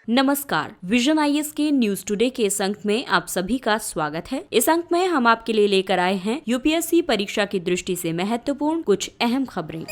नमस्कार, vision IAS के news today के इस अंक में आप सभी का स्वागत है। इस अंक में हम आपके लिए लेकर आए हैं यूपीएससी परीक्षा की दृष्टि से महत्वपूर्ण कुछ अहम खबरें।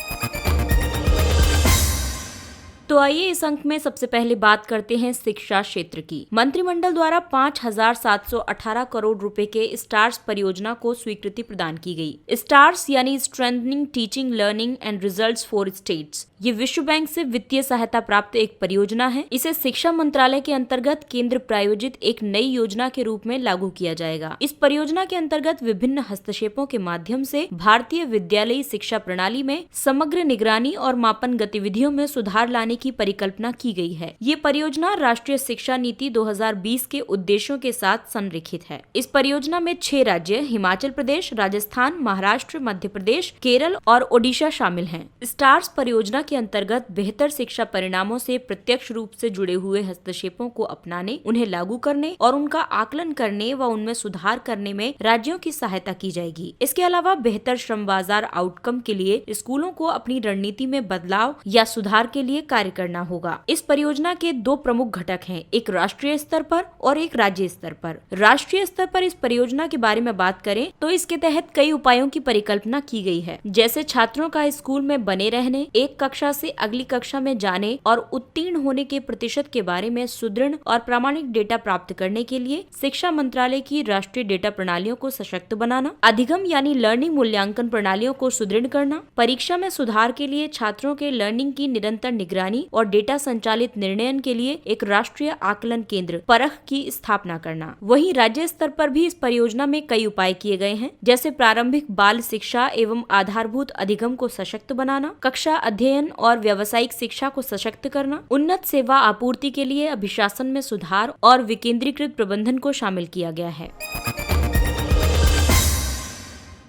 तो आइए इस अंक में सबसे पहले बात करते हैं शिक्षा क्षेत्र की। मंत्रिमंडल द्वारा 5,718 करोड़ रुपए के स्टार्स परियोजना को स्वीकृति प्रदान की गई। स्टार्स यानी strengthening teaching learning and results for states, ये विश्व बैंक से वित्तीय सहायता प्राप्त एक परियोजना है। इसे शिक्षा मंत्रालय के अंतर्गत केंद्र प्रायोजित एक नई योजना के रूप में लागू किया जाएगा। इस परियोजना के अंतर्गत विभिन्न हस्तक्षेपों के माध्यम से भारतीय विद्यालयी शिक्षा प्रणाली में समग्र निगरानी और मापन गतिविधियों में सुधार लाने की परिकल्पना की गई है। ये परियोजना राष्ट्रीय शिक्षा नीति 2020 के उद्देश्यों के साथ संरेखित है। इस परियोजना में 6 राज्य हिमाचल प्रदेश, राजस्थान, महाराष्ट्र, मध्य प्रदेश, केरल और ओडिशा शामिल हैं। स्टार्स परियोजना के अंतर्गत बेहतर शिक्षा परिणामों से प्रत्यक्ष रूप से जुड़े हुए हस्तक्षेपों को अपनाने, उन्हें लागू करने और उनका आकलन करने व उनमें सुधार करने में राज्यों की सहायता की जाएगी। इसके अलावा बेहतर श्रम बाजार आउटकम के लिए स्कूलों को अपनी रणनीति में बदलाव या सुधार के लिए कार्य करना होगा। इस परियोजना के 2 प्रमुख घटक हैं, एक राष्ट्रीय स्तर पर और एक राज्य स्तर पर। राष्ट्रीय स्तर पर इस परियोजना के बारे में बात करें तो इसके तहत कई उपायों की परिकल्पना की गई है, जैसे छात्रों का स्कूल में बने रहने, एक कक्षा से अगली कक्षा में जाने और उत्तीर्ण होने के प्रतिशत के बारे में सुदृढ़ और प्रामाणिक डेटा प्राप्त करने के लिए शिक्षा मंत्रालय की राष्ट्रीय डेटा प्रणालियों को सशक्त बनाना, अधिगम यानी लर्निंग मूल्यांकन प्रणालियों को सुदृढ़ करना, परीक्षा में सुधार के लिए छात्रों के लर्निंग की निरंतर निगरानी और डेटा संचालित निर्णयन के लिए एक राष्ट्रीय आकलन केंद्र परख की स्थापना करना। वहीं राज्य स्तर पर भी इस परियोजना में कई उपाय किए गए हैं, जैसे प्रारंभिक बाल शिक्षा एवं आधारभूत अधिगम को सशक्त बनाना, कक्षा अध्ययन और व्यावसायिक शिक्षा को सशक्त करना, उन्नत सेवा आपूर्ति के लिए अभिशासन में सुधार और विकेंद्रीकृत प्रबंधन को शामिल किया गया है।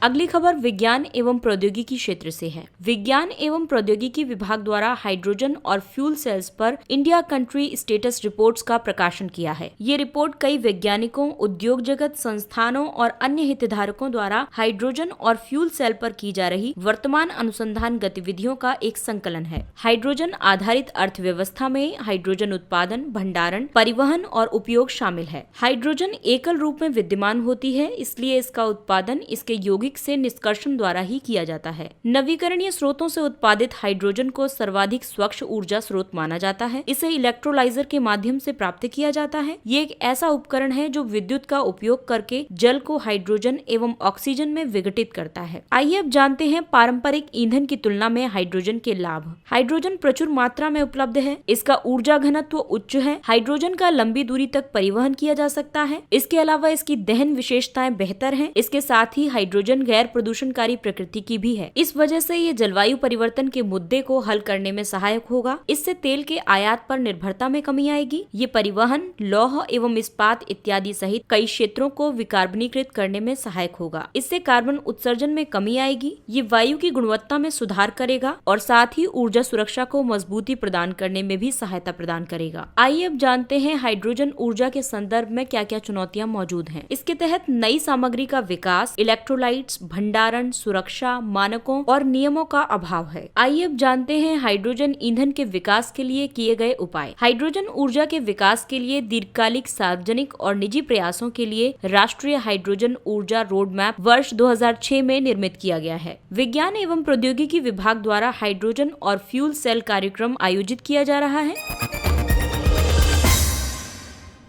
अगली खबर विज्ञान एवं प्रौद्योगिकी क्षेत्र से है। विज्ञान एवं प्रौद्योगिकी विभाग द्वारा हाइड्रोजन और फ्यूल सेल्स पर इंडिया कंट्री स्टेटस रिपोर्ट्स का प्रकाशन किया है। ये रिपोर्ट कई वैज्ञानिकों, उद्योग जगत, संस्थानों और अन्य हितधारकों द्वारा हाइड्रोजन और फ्यूल सेल पर की जा रही वर्तमान अनुसंधान गतिविधियों का एक संकलन है। हाइड्रोजन आधारित अर्थव्यवस्था में हाइड्रोजन उत्पादन, भंडारण, परिवहन और उपयोग शामिल है। हाइड्रोजन एकल रूप में विद्यमान होती है, इसलिए इसका उत्पादन इसके यौगिक से निष्कर्षण द्वारा ही किया जाता है। नवीकरणीय स्रोतों से उत्पादित हाइड्रोजन को सर्वाधिक स्वच्छ ऊर्जा स्रोत माना जाता है। इसे इलेक्ट्रोलाइजर के माध्यम से प्राप्त किया जाता है। ये एक ऐसा उपकरण है जो विद्युत का उपयोग करके जल को हाइड्रोजन एवं ऑक्सीजन में विघटित करता है। आइए अब जानते हैं पारंपरिक ईंधन की तुलना में हाइड्रोजन के लाभ। हाइड्रोजन प्रचुर मात्रा में उपलब्ध है। इसका ऊर्जा घनत्व उच्च है। हाइड्रोजन का लंबी दूरी तक परिवहन किया जा सकता है। इसके अलावा इसकी दहन विशेषताएं बेहतर हैं। इसके साथ ही हाइड्रोजन गैर प्रदूषणकारी प्रकृति की भी है। इस वजह से ये जलवायु परिवर्तन के मुद्दे को हल करने में सहायक होगा। इससे तेल के आयात पर निर्भरता में कमी आएगी। ये परिवहन, लौह एवं इस्पात इत्यादि सहित कई क्षेत्रों को विकार्बनीकृत करने में सहायक होगा। इससे कार्बन उत्सर्जन में कमी आएगी। ये वायु की गुणवत्ता में सुधार करेगा और साथ ही ऊर्जा सुरक्षा को मजबूती प्रदान करने में भी सहायता प्रदान करेगा। आइए अब जानते हैं हाइड्रोजन ऊर्जा के संदर्भ में क्या क्या चुनौतियाँ मौजूद हैं। इसके तहत नई सामग्री का विकास, इलेक्ट्रोलाइट, भंडारण, सुरक्षा, मानकों और नियमों का अभाव है। आइए अब जानते हैं हाइड्रोजन ईंधन के विकास के लिए किए गए उपाय। हाइड्रोजन ऊर्जा के विकास के लिए दीर्घकालिक सार्वजनिक और निजी प्रयासों के लिए राष्ट्रीय हाइड्रोजन ऊर्जा रोड मैप वर्ष 2006 में निर्मित किया गया है। विज्ञान एवं प्रौद्योगिकी विभाग द्वारा हाइड्रोजन और फ्यूल सेल कार्यक्रम आयोजित किया जा रहा है।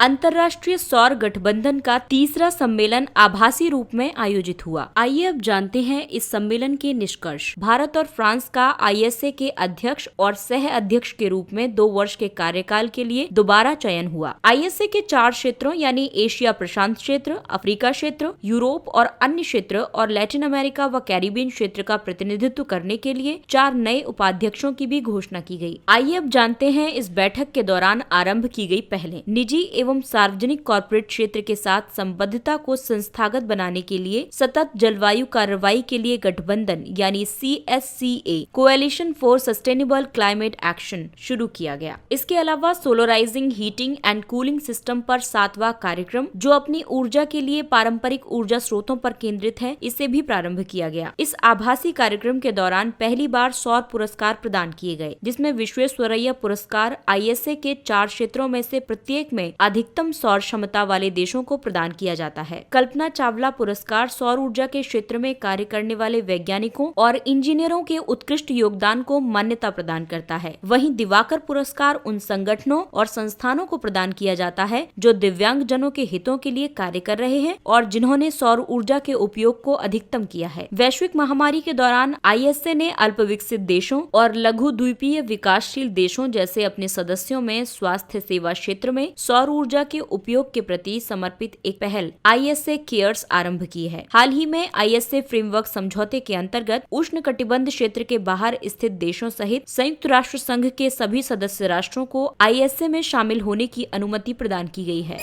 अंतर्राष्ट्रीय सौर गठबंधन का 3रा सम्मेलन आभासी रूप में आयोजित हुआ। आइए अब जानते हैं इस सम्मेलन के निष्कर्ष। भारत और फ्रांस का आईएसए के अध्यक्ष और सह अध्यक्ष के रूप में 2 वर्ष के कार्यकाल के लिए दोबारा चयन हुआ। आईएसए के 4 क्षेत्रों यानी एशिया प्रशांत क्षेत्र, अफ्रीका क्षेत्र, यूरोप और अन्य क्षेत्र और लैटिन अमेरिका व कैरिबियन क्षेत्र का प्रतिनिधित्व करने के लिए 4 नए उपाध्यक्षों की भी घोषणा की गई। आइए अब जानते हैं इस बैठक के दौरान आरंभ की गई पहले निजी एवं सार्वजनिक कॉर्पोरेट क्षेत्र के साथ संबद्धता को संस्थागत बनाने के लिए सतत जलवायु कार्रवाई के लिए गठबंधन यानी CSCA coalition for sustainable climate action शुरू किया गया। इसके अलावा सोलराइजिंग हीटिंग एंड कूलिंग सिस्टम पर 7वां कार्यक्रम, जो अपनी ऊर्जा के लिए पारंपरिक ऊर्जा स्रोतों पर केंद्रित है, इसे भी प्रारंभ किया गया। इस आभासी कार्यक्रम के दौरान पहली बार सौर पुरस्कार प्रदान किए गए, जिसमें विश्वेश्वरैया पुरस्कार ISA के 4 क्षेत्रों में से प्रत्येक में अधिकतम सौर क्षमता वाले देशों को प्रदान किया जाता है। कल्पना चावला पुरस्कार सौर ऊर्जा के क्षेत्र में कार्य करने वाले वैज्ञानिकों और इंजीनियरों के उत्कृष्ट योगदान को मान्यता प्रदान करता है। वहीं दिवाकर पुरस्कार उन संगठनों और संस्थानों को प्रदान किया जाता है जो दिव्यांग जनों के हितों के लिए कार्य कर रहे हैं और जिन्होंने सौर ऊर्जा के उपयोग को अधिकतम किया है। वैश्विक महामारी के दौरान ISA ने अल्प विकसित देशों और लघु द्वीपीय विकासशील देशों जैसे अपने सदस्यों में स्वास्थ्य सेवा क्षेत्र में सौर ऊर्जा के उपयोग के प्रति समर्पित एक पहल ISA केयर्स आरंभ की है। हाल ही में ISA फ्रेमवर्क समझौते के अंतर्गत उष्ण कटिबंध क्षेत्र के बाहर स्थित देशों सहित संयुक्त राष्ट्र संघ के सभी सदस्य राष्ट्रों को ISA में शामिल होने की अनुमति प्रदान की गई है।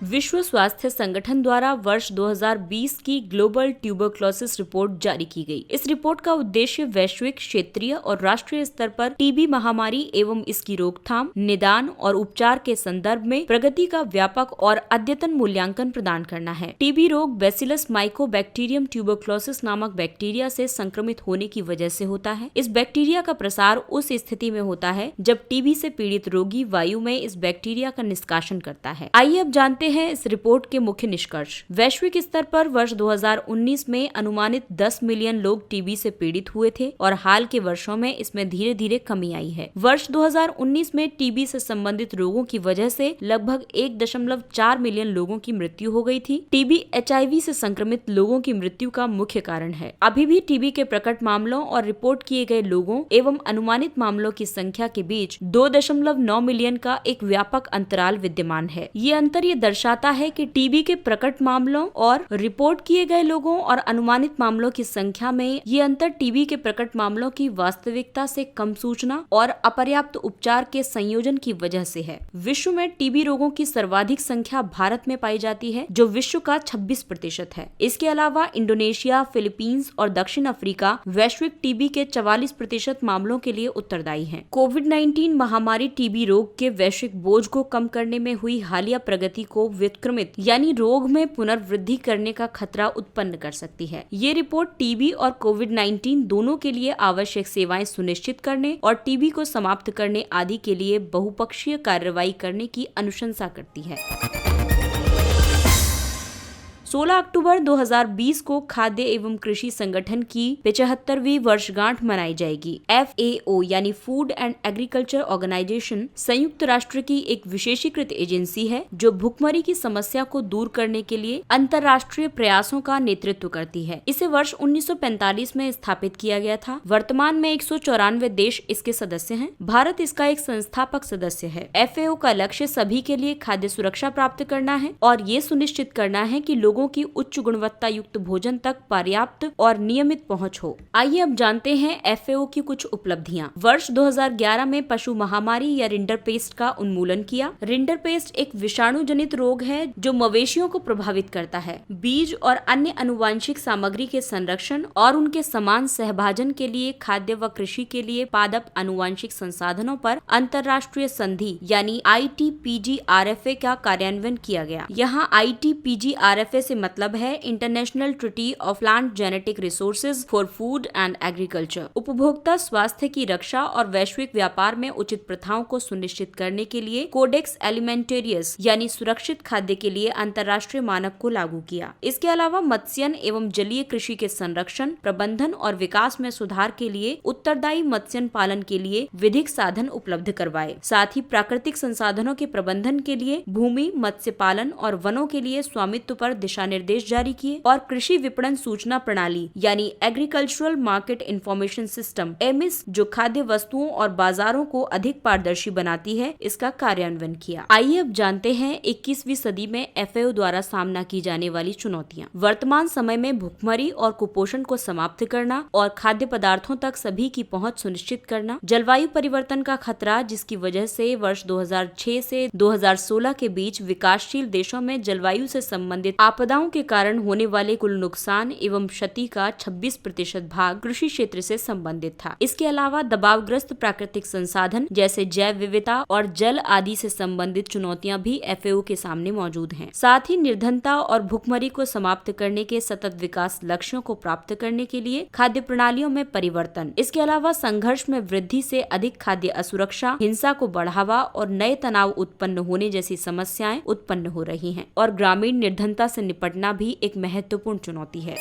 विश्व स्वास्थ्य संगठन द्वारा वर्ष 2020 की ग्लोबल ट्यूबरक्लोसिस रिपोर्ट जारी की गई। इस रिपोर्ट का उद्देश्य वैश्विक, क्षेत्रीय और राष्ट्रीय स्तर पर टीबी महामारी एवं इसकी रोकथाम, निदान और उपचार के संदर्भ में प्रगति का व्यापक और अद्यतन मूल्यांकन प्रदान करना है। टीबी रोग बैसिलस माइकोबैक्टीरियम ट्यूबरक्लोसिस नामक बैक्टीरिया से संक्रमित होने की वजह से होता है। इस बैक्टीरिया का प्रसार उस स्थिति में होता है जब टीबी से पीड़ित रोगी वायु में इस बैक्टीरिया का निष्कासन करता है। आइए अब जानते हैं इस रिपोर्ट के मुख्य निष्कर्ष। वैश्विक स्तर पर वर्ष 2019 में अनुमानित 10 मिलियन लोग टीबी से पीड़ित हुए थे और हाल के वर्षों में इसमें धीरे धीरे कमी आई है। वर्ष 2019 में टीबी से संबंधित रोगों की वजह से लगभग 1.4 मिलियन लोगों की मृत्यु हो गई थी। टीबी HIV से संक्रमित लोगों की मृत्यु का मुख्य कारण है। अभी भी टीबी के प्रकट मामलों और रिपोर्ट किए गए लोगों एवं अनुमानित मामलों की संख्या के बीच 2.9 मिलियन का एक व्यापक अंतराल विद्यमान है। ये अंतर ये दर्शाता है कि टीबी के प्रकट मामलों और रिपोर्ट किए गए लोगों और अनुमानित मामलों की संख्या में ये अंतर टीबी के प्रकट मामलों की वास्तविकता से कम सूचना और अपर्याप्त उपचार के संयोजन की वजह से है। विश्व में टीबी रोगों की सर्वाधिक संख्या भारत में पाई जाती है, जो विश्व का 26% है। इसके अलावा इंडोनेशिया, फिलीपींस और दक्षिण अफ्रीका वैश्विक टीबी के 44% मामलों के लिए उत्तरदायी हैं। कोविड-19 महामारी टीबी रोग के वैश्विक बोझ को कम करने में हुई हालिया प्रगति को विक्रमित यानी रोग में पुनर्वृद्धि करने का खतरा उत्पन्न कर सकती है। ये रिपोर्ट टीबी और कोविड-19 दोनों के लिए आवश्यक सेवाएं सुनिश्चित करने और टीबी को समाप्त करने आदि के लिए बहुपक्षीय कार्रवाई करने की अनुशंसा करती है। 16 अक्टूबर 2020 को खाद्य एवं कृषि संगठन की 75वीं वर्षगांठ मनाई जाएगी। FAO यानी फूड एंड एग्रीकल्चर ऑर्गेनाइजेशन संयुक्त राष्ट्र की एक विशेषीकृत एजेंसी है जो भुखमरी की समस्या को दूर करने के लिए अंतर्राष्ट्रीय प्रयासों का नेतृत्व करती है। इसे वर्ष 1945 में स्थापित किया गया था। वर्तमान में 194 देश इसके सदस्य हैं। भारत इसका एक संस्थापक सदस्य है। FAO का लक्ष्य सभी के लिए खाद्य सुरक्षा प्राप्त करना है और ये सुनिश्चित करना है कि लोगों की उच्च गुणवत्ता युक्त भोजन तक पर्याप्त और नियमित पहुंच हो। आइए अब जानते हैं FAO की कुछ उपलब्धियां। वर्ष 2011 में पशु महामारी या रिंडरपेस्ट का उन्मूलन किया। रिंडरपेस्ट एक विषाणु जनित रोग है जो मवेशियों को प्रभावित करता है। बीज और अन्य अनुवांशिक सामग्री के संरक्षण और उनके समान सहभाजन के लिए खाद्य व कृषि के लिए पादप अनुवांशिक संसाधनों पर अंतर्राष्ट्रीय संधि यानी ITPG-RFA का कार्यान्वयन किया गया। यहाँ ITPG-RFA से मतलब है international treaty of plant genetic resources for food and agriculture. उपभोक्ता स्वास्थ्य की रक्षा और वैश्विक व्यापार में उचित प्रथाओं को सुनिश्चित करने के लिए कोडेक्स एलिमेंटेरियस यानी सुरक्षित खाद्य के लिए अंतर्राष्ट्रीय मानक को लागू किया। इसके अलावा मत्स्यन एवं जलीय कृषि के संरक्षण, प्रबंधन और विकास में सुधार के लिए उत्तरदायी मत्स्यन पालन के लिए विधिक साधन उपलब्ध करवाए। साथ ही प्राकृतिक संसाधनों के प्रबंधन के लिए भूमि, मत्स्य पालन और वनों के लिए स्वामित्व पर दिशा दिशा निर्देश जारी किए और कृषि विपणन सूचना प्रणाली यानी agricultural market information system amiss, जो खाद्य वस्तुओं और बाजारों को अधिक पारदर्शी बनाती है, इसका कार्यान्वयन किया। आइए अब जानते हैं 21वीं सदी में FAO द्वारा सामना की जाने वाली चुनौतियां। वर्तमान समय में भुखमरी और कुपोषण को समाप्त करना और खाद्य पदार्थों तक सभी की पहुंच सुनिश्चित करना, जलवायु परिवर्तन का खतरा जिसकी वजह से वर्ष 2006 से 2016 के बीच विकासशील देशों में जलवायु से संबंधित आपदाओं के कारण होने वाले कुल नुकसान एवं क्षति का 26% भाग कृषि क्षेत्र से संबंधित था। इसके अलावा दबावग्रस्त प्राकृतिक संसाधन जैसे जैव विविधता और जल आदि से संबंधित चुनौतियां भी FAO के सामने मौजूद हैं। साथ ही निर्धनता और भुखमरी को समाप्त करने के सतत विकास लक्ष्यों को प्राप्त करने के लिए खाद्य प्रणालियों में परिवर्तन, इसके अलावा संघर्ष में वृद्धि से अधिक खाद्य असुरक्षा, हिंसा को बढ़ावा और नए तनाव उत्पन्न होने जैसी समस्याएं उत्पन्न हो रही हैं और ग्रामीण निर्धनता से निपटना भी एक महत्वपूर्ण चुनौती है।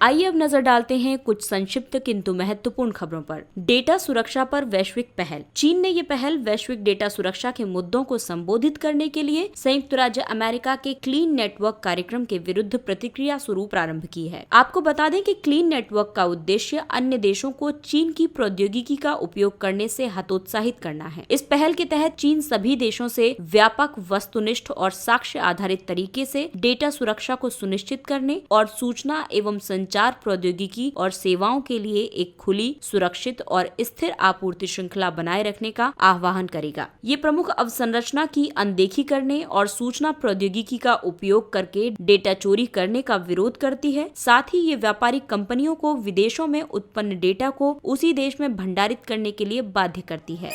आइए अब नजर डालते हैं कुछ संक्षिप्त किंतु महत्वपूर्ण खबरों पर। डेटा सुरक्षा पर वैश्विक पहल। चीन ने ये पहल वैश्विक डेटा सुरक्षा के मुद्दों को संबोधित करने के लिए संयुक्त राज्य अमेरिका के क्लीन नेटवर्क कार्यक्रम के विरुद्ध प्रतिक्रिया स्वरूप प्रारंभ की है। आपको बता दें कि क्लीन नेटवर्क का उद्देश्य अन्य देशों को चीन की प्रौद्योगिकी का उपयोग करने से हतोत्साहित करना है। इस पहल के तहत चीन सभी देशों से व्यापक, वस्तुनिष्ठ और साक्ष्य आधारित तरीके से डेटा सुरक्षा को सुनिश्चित करने और सूचना एवं संचार प्रौद्योगिकी और सेवाओं के लिए एक खुली, सुरक्षित और स्थिर आपूर्ति श्रृंखला बनाए रखने का आह्वान करेगा। ये प्रमुख अवसंरचना की अनदेखी करने और सूचना प्रौद्योगिकी का उपयोग करके डेटा चोरी करने का विरोध करती है। साथ ही ये व्यापारिक कंपनियों को विदेशों में उत्पन्न डेटा को उसी देश में भंडारित करने के लिए बाध्य करती है।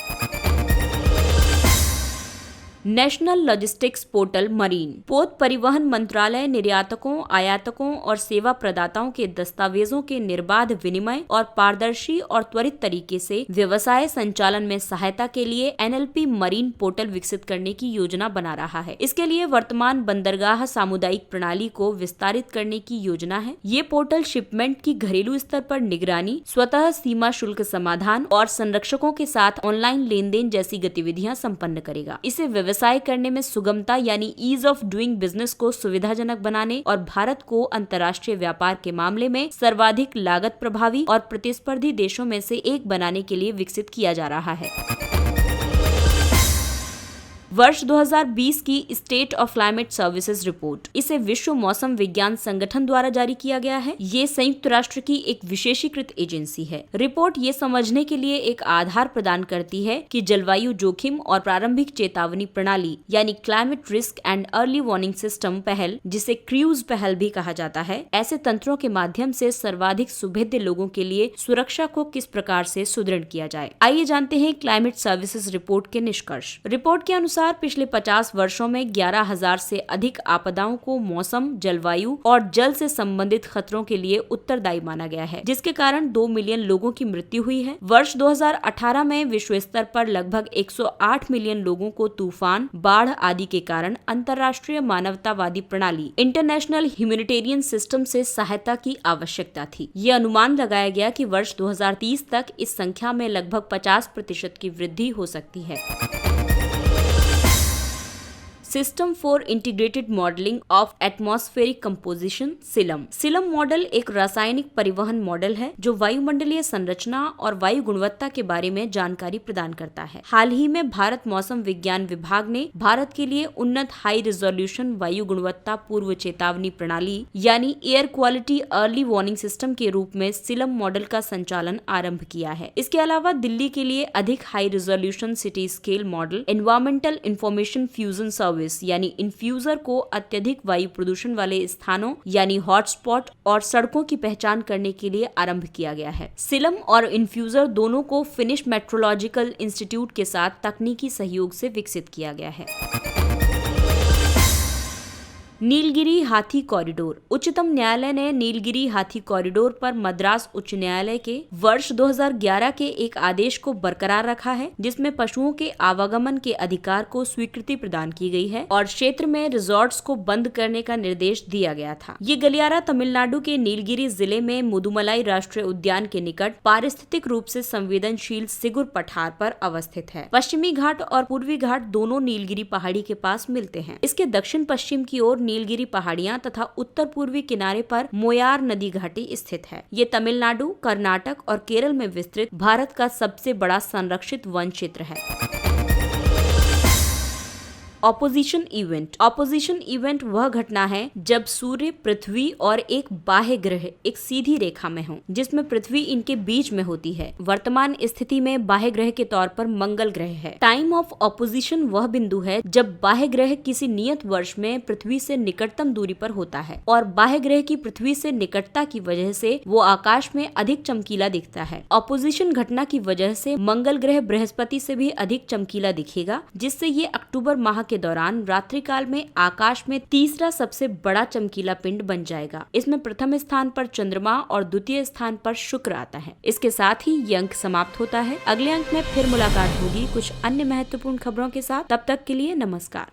National logistics portal marine. पोत परिवहन मंत्रालय निर्यातकों, आयातकों और सेवा प्रदाताओं के दस्तावेजों के निर्बाध विनिमय और पारदर्शी और त्वरित तरीके से व्यवसाय संचालन में सहायता के लिए NLP मरीन पोर्टल विकसित करने की योजना बना रहा है। इसके लिए वर्तमान बंदरगाह सामुदायिक प्रणाली को विस्तारित करने की योजना है। ये पोर्टल शिपमेंट की घरेलू स्तर पर निगरानी, स्वतः सीमा शुल्क समाधान और संरक्षकों के साथ ऑनलाइन लेन देन जैसी गतिविधियां संपन्न करेगा। इसे व्यवसाय करने में सुगमता यानी ईज ऑफ डूइंग बिजनेस को सुविधाजनक बनाने और भारत को अंतर्राष्ट्रीय व्यापार के मामले में सर्वाधिक लागत प्रभावी और प्रतिस्पर्धी देशों में से एक बनाने के लिए विकसित किया जा रहा है। वर्ष 2020 की state of climate services report, इसे विश्व मौसम विज्ञान संगठन द्वारा जारी किया गया है। ये संयुक्त राष्ट्र की एक विशेषीकृत एजेंसी है। रिपोर्ट ये समझने के लिए एक आधार प्रदान करती है कि जलवायु जोखिम और प्रारंभिक चेतावनी प्रणाली यानी climate risk and early warning system पहल, जिसे क्रूज पहल भी कहा जाता है, ऐसे तंत्रों के माध्यम से सर्वाधिक सुभेद्य लोगों के लिए सुरक्षा को किस प्रकार से सुदृढ़ किया जाए। आइए जानते हैं क्लाइमेट सर्विसेज रिपोर्ट के निष्कर्ष। रिपोर्ट के अनुसार पिछले 50 वर्षों में 11,000 से अधिक आपदाओं को मौसम, जलवायु और जल से संबंधित खतरों के लिए उत्तरदायी माना गया है, जिसके कारण 2 मिलियन लोगों की मृत्यु हुई है। वर्ष 2018 में विश्व स्तर पर लगभग 108 मिलियन लोगों को तूफान, बाढ़ आदि के कारण अंतर्राष्ट्रीय मानवतावादी प्रणाली इंटरनेशनल ह्यूमैनिटेरियन सिस्टम से सहायता की आवश्यकता थी। ये अनुमान लगाया गया कि वर्ष 2030 तक इस संख्या में लगभग 50% की वृद्धि हो सकती है। System for integrated modelling of atmospheric composition सिलम। सिलम model एक रासायनिक परिवहन मॉडल है जो वायुमंडलीय संरचना और वायु गुणवत्ता के बारे में जानकारी प्रदान करता है। हाल ही में भारत मौसम विज्ञान विभाग ने भारत के लिए उन्नत हाई रिजोल्यूशन वायु गुणवत्ता पूर्व चेतावनी प्रणाली यानी air quality early warning system के रूप में सिलम मॉडल का संचालन आरंभ किया है। इसके अलावा दिल्ली के लिए अधिक high resolution city scale model environmental information fusion service यानी इन्फ्यूजर को अत्यधिक वायु प्रदूषण वाले स्थानों यानी हॉटस्पॉट और सड़कों की पहचान करने के लिए आरंभ किया गया है। सिलम और इन्फ्यूजर दोनों को फिनिश मेट्रोलॉजिकल इंस्टीट्यूट के साथ तकनीकी सहयोग से विकसित किया गया है। नीलगिरी हाथी कॉरिडोर। उच्चतम न्यायालय ने नीलगिरी हाथी कॉरिडोर पर मद्रास उच्च न्यायालय के वर्ष 2011 के एक आदेश को बरकरार रखा है, जिसमें पशुओं के आवागमन के अधिकार को स्वीकृति प्रदान की गई है और क्षेत्र में रिजॉर्ट्स को बंद करने का निर्देश दिया गया था। ये गलियारा तमिलनाडु के नीलगिरी जिले में मुदुमलाई राष्ट्रीय उद्यान के निकट पारिस्थितिक रूप से संवेदनशील सिगुर पठार पर अवस्थित है। पश्चिमी घाट और पूर्वी घाट दोनों नीलगिरी पहाड़ी के पास मिलते हैं। इसके दक्षिण पश्चिम की ओर नीलगिरी पहाड़ियां तथा उत्तर पूर्वी किनारे पर मोयार नदी घाटी स्थित है। ये तमिलनाडु, कर्नाटक और केरल में विस्तृत भारत का सबसे बड़ा संरक्षित वन क्षेत्र है। Opposition event. ऑपोजिशन इवेंट वह घटना है जब सूर्य, पृथ्वी और एक बाह्य ग्रह एक सीधी रेखा में हो, जिसमें पृथ्वी इनके बीच में होती है। वर्तमान स्थिति में बाह्य ग्रह के तौर पर मंगल ग्रह है। टाइम ऑफ ऑपोजिशन वह बिंदु है जब बाह्य ग्रह किसी नियत वर्ष में पृथ्वी से निकटतम दूरी पर होता है और बाह्य ग्रह की पृथ्वी से निकटता की वजह से वो आकाश में अधिक चमकीला दिखता है। ऑपोजिशन घटना की वजह से मंगल ग्रह बृहस्पति से भी अधिक चमकीला दिखेगा, जिससे ये अक्टूबर माह के दौरान रात्रिकाल में आकाश में तीसरा सबसे बड़ा चमकीला पिंड बन जाएगा। इसमें प्रथम स्थान पर चंद्रमा और द्वितीय स्थान पर शुक्र आता है। इसके साथ ही ये अंक समाप्त होता है। अगले अंक में फिर मुलाकात होगी कुछ अन्य महत्वपूर्ण खबरों के साथ। तब तक के लिए नमस्कार।